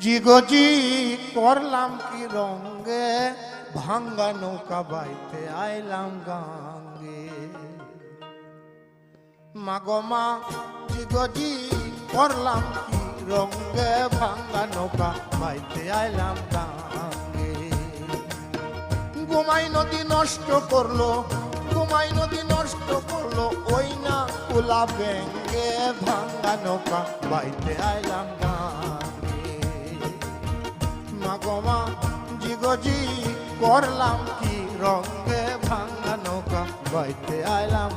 জিগজি করলাম কি রঙে, ভাঙ্গা নৌকা বাইতে আইলাম গাঙ্গে। মাগমা জিগজি করলাম কি রঙে, ভাঙ্গা নৌকা বাইতে আইলাম গাঙ্গে। ঘুমাই নদী নষ্ট করলো, ঘুমাই নদী নষ্ট করলো, ওই না কুলা ব্যাঙ্গে, ভাঙ্গা নৌকা বাইতে আইলাম গাঙ্গে। মাগমা জিগজি করলাম কি রঙে, ভাঙ্গা নৌকা বাইতে আইলাম